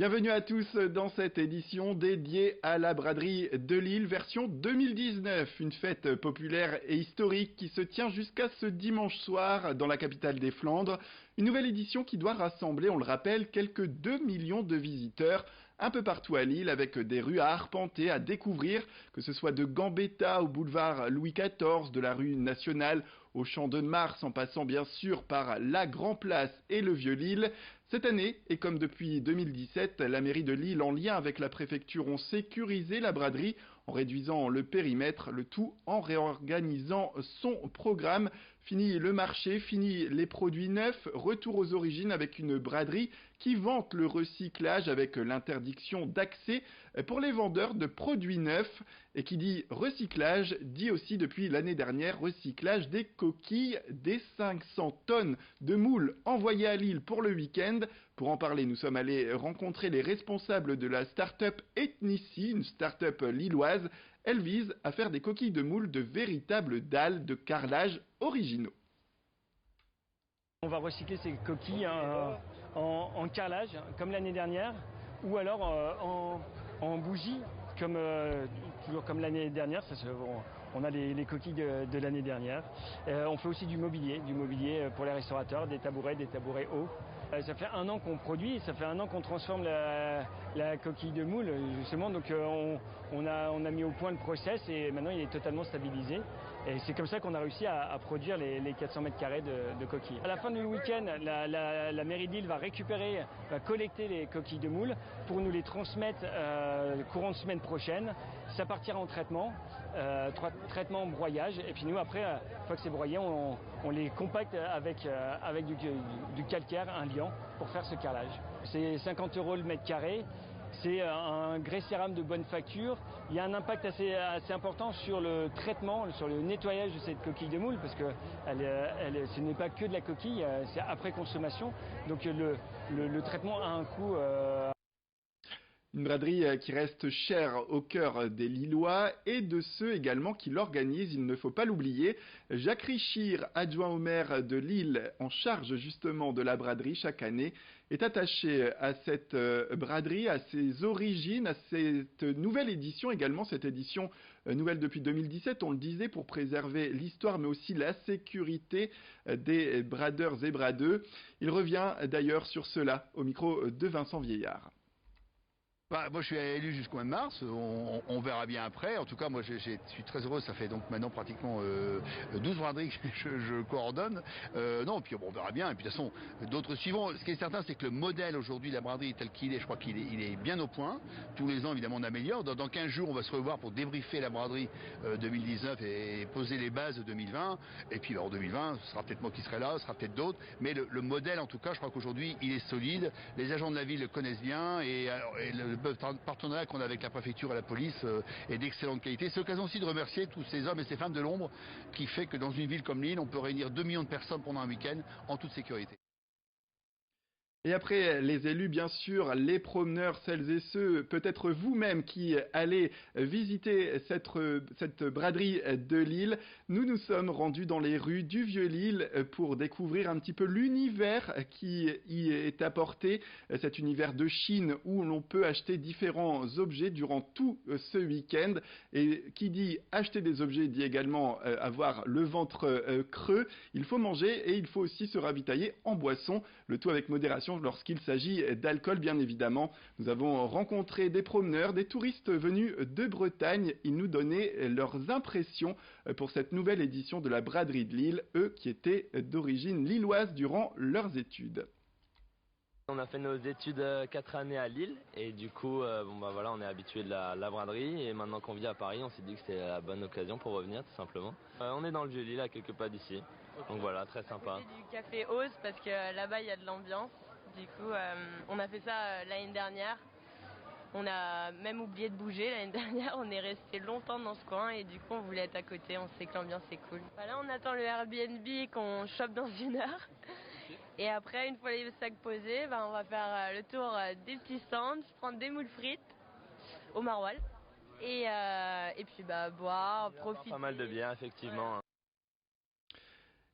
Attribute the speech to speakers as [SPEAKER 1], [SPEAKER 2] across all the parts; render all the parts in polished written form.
[SPEAKER 1] Bienvenue à tous dans cette édition dédiée à la braderie de Lille version 2019, une fête populaire et historique qui se tient jusqu'à ce dimanche soir dans la capitale des Flandres. Une nouvelle édition qui doit rassembler, on le rappelle, quelques 2 millions de visiteurs un peu partout à Lille avec des rues à arpenter, à découvrir, que ce soit de Gambetta au boulevard Louis XIV, de la rue Nationale au Champ de Mars, en passant bien sûr par la Grand Place et le Vieux-Lille. Cette année, et comme depuis 2017, la mairie de Lille, en lien avec la préfecture, ont sécurisé la braderie en réduisant le périmètre, le tout en réorganisant son programme. Fini le marché, fini les produits neufs, retour aux origines avec une braderie qui vante le recyclage avec l'interdiction d'accès pour les vendeurs de produits neufs. Et qui dit recyclage, dit aussi depuis l'année dernière recyclage des coquilles, des 500 tonnes de moules envoyées à Lille pour le week-end. Pour en parler, nous sommes allés rencontrer les responsables de la start-up Ethnici, une start-up lilloise. Elle vise à faire des coquilles de moules de véritables dalles de carrelage originaux.
[SPEAKER 2] On va recycler ces coquilles en carrelage, comme l'année dernière, ou alors en bougie, toujours comme l'année dernière. On a les coquilles de l'année dernière. On fait aussi du mobilier pour les restaurateurs, des tabourets hauts. Ça fait 1 an qu'on produit, ça fait 1 an qu'on transforme la coquille de moule, justement. Donc on a mis au point le process et maintenant il est totalement stabilisé. Et c'est comme ça qu'on a réussi à produire les 400 mètres carrés de coquilles. À la fin du week-end, la mairie de Lille va collecter les coquilles de moule pour nous les transmettre courant de semaine prochaine. Ça partira en traitement, traitement broyage. Et puis nous, après, une fois que c'est broyé, on les compacte avec du calcaire, un liant, pour faire ce carrelage. C'est 50 € le mètre carré. C'est un grès cérame de bonne facture. Il y a un impact assez important sur le traitement, sur le nettoyage de cette coquille de moule, parce que ce n'est pas que de la coquille, c'est après consommation. Donc le traitement a un coût.
[SPEAKER 1] Une braderie qui reste chère au cœur des Lillois et de ceux également qui l'organisent, il ne faut pas l'oublier. Jacques Richir, adjoint au maire de Lille, en charge justement de la braderie chaque année, est attaché à cette braderie, à ses origines, à cette nouvelle édition également, cette édition nouvelle depuis 2017, on le disait, pour préserver l'histoire mais aussi la sécurité des bradeurs et bradeux. Il revient d'ailleurs sur cela au micro de Vincent Vieillard.
[SPEAKER 3] Moi je suis élu jusqu'au mois de mars, on verra bien après. En tout cas moi je suis très heureux, ça fait donc maintenant pratiquement 12 braderies que je coordonne. Non, puis bon, on verra bien, et puis de toute façon d'autres suivront. Ce qui est certain, c'est que le modèle aujourd'hui de la braderie tel qu'il est, je crois qu'il est bien au point. Tous les ans évidemment on améliore. Dans 15 jours on va se revoir pour débriefer la braderie 2019 et poser les bases de 2020. Et puis en 2020, ce sera peut-être moi qui serai là, ce sera peut-être d'autres. Mais le modèle en tout cas, je crois qu'aujourd'hui il est solide. Les agents de la ville le connaissent bien et le partenariat qu'on a avec la préfecture et la police est d'excellente qualité. C'est l'occasion aussi de remercier tous ces hommes et ces femmes de l'ombre qui fait que dans une ville comme Lille, on peut réunir 2 millions de personnes pendant un week-end en toute sécurité.
[SPEAKER 1] Et après les élus, bien sûr, les promeneurs, celles et ceux, peut-être vous-même qui allez visiter cette braderie de Lille, nous sommes rendus dans les rues du Vieux-Lille pour découvrir un petit peu l'univers qui y est apporté, cet univers de Chine où l'on peut acheter différents objets durant tout ce week-end. Et qui dit acheter des objets dit également avoir le ventre creux. Il faut manger et il faut aussi se ravitailler en boisson, le tout avec modération lorsqu'il s'agit d'alcool bien évidemment. Nous avons rencontré des promeneurs, des touristes venus de Bretagne. Ils nous donnaient leurs impressions pour cette nouvelle édition de la braderie de Lille, eux qui étaient d'origine lilloise durant leurs études.
[SPEAKER 4] On a fait nos études 4 années à Lille et du coup voilà, on est habitué de la braderie et maintenant qu'on vit à Paris, on s'est dit que c'était la bonne occasion pour revenir tout simplement. On est dans le Vieux-Lille à quelques pas d'ici, donc voilà, très sympa.
[SPEAKER 5] On fait du café Ose parce que là-bas il y a de l'ambiance. Du coup on a fait ça l'année dernière. On a même oublié de bouger l'année dernière, on est resté longtemps dans ce coin et du coup on voulait être à côté, on sait que l'ambiance est cool. Là on attend le Airbnb qu'on chope dans 1 heure. Et après, une fois les sacs posés, on va faire le tour des petits stands, prendre des moules frites au maroilles et puis boire, profiter.
[SPEAKER 4] Pas mal de bière effectivement.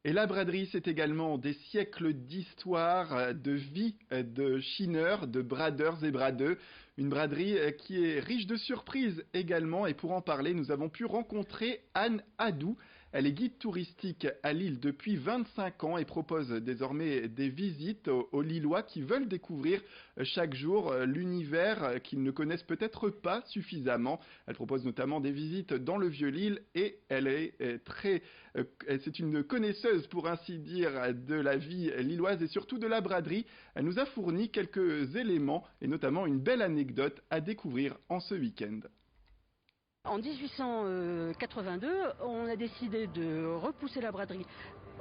[SPEAKER 1] Et la braderie, c'est également des siècles d'histoire, de vie de chineurs, de bradeurs et bradeux. Une braderie qui est riche de surprises également. Et pour en parler, nous avons pu rencontrer Anne Hadou. Elle est guide touristique à Lille depuis 25 ans et propose désormais des visites aux Lillois qui veulent découvrir chaque jour l'univers qu'ils ne connaissent peut-être pas suffisamment. Elle propose notamment des visites dans le Vieux-Lille et c'est une connaisseuse pour ainsi dire de la vie lilloise et surtout de la braderie. Elle nous a fourni quelques éléments et notamment une belle anecdote à découvrir en ce week-end.
[SPEAKER 6] En 1882, on a décidé de repousser la braderie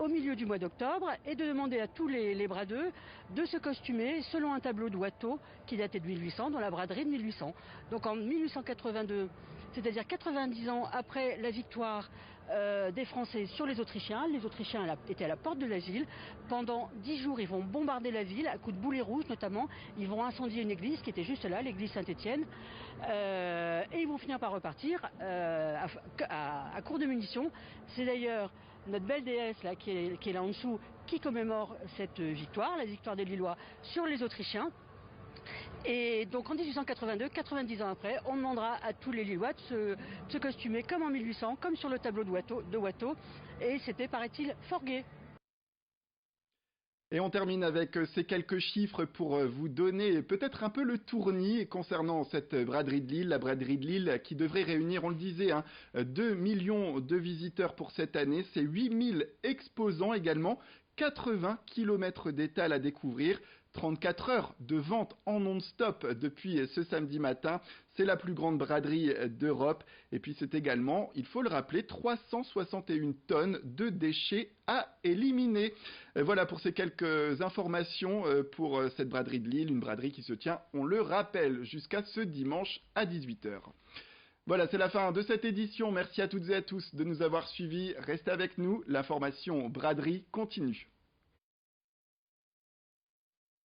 [SPEAKER 6] au milieu du mois d'octobre et de demander à tous les bradeux de se costumer selon un tableau de Watteau qui datait de 1800, dans la braderie de 1800. Donc en 1882, c'est-à-dire 90 ans après la victoire des Français sur les Autrichiens étaient à la porte de la ville. Pendant 10 jours, ils vont bombarder la ville à coups de boulets rouges notamment. Ils vont incendier une église qui était juste là, l'église Saint-Étienne. Et ils vont finir par repartir à court de munitions. C'est d'ailleurs notre belle déesse là, qui est là en dessous qui commémore cette victoire, la victoire des Lillois sur les Autrichiens. Et donc en 1882, 90 ans après, on demandera à tous les Lillois de se costumer comme en 1800, comme sur le tableau de Watteau. Et c'était, paraît-il, fort gai.
[SPEAKER 1] Et on termine avec ces quelques chiffres pour vous donner peut-être un peu le tournis concernant cette braderie de Lille, la braderie de Lille qui devrait réunir, on le disait, 2 millions de visiteurs pour cette année. C'est 8000 exposants également, 80 km d'étal à découvrir. 34 heures de vente en non-stop depuis ce samedi matin. C'est la plus grande braderie d'Europe. Et puis c'est également, il faut le rappeler, 361 tonnes de déchets à éliminer. Voilà pour ces quelques informations pour cette braderie de Lille. Une braderie qui se tient, on le rappelle, jusqu'à ce dimanche à 18h. Voilà, c'est la fin de cette édition. Merci à toutes et à tous de nous avoir suivis. Restez avec nous, l'information braderie continue.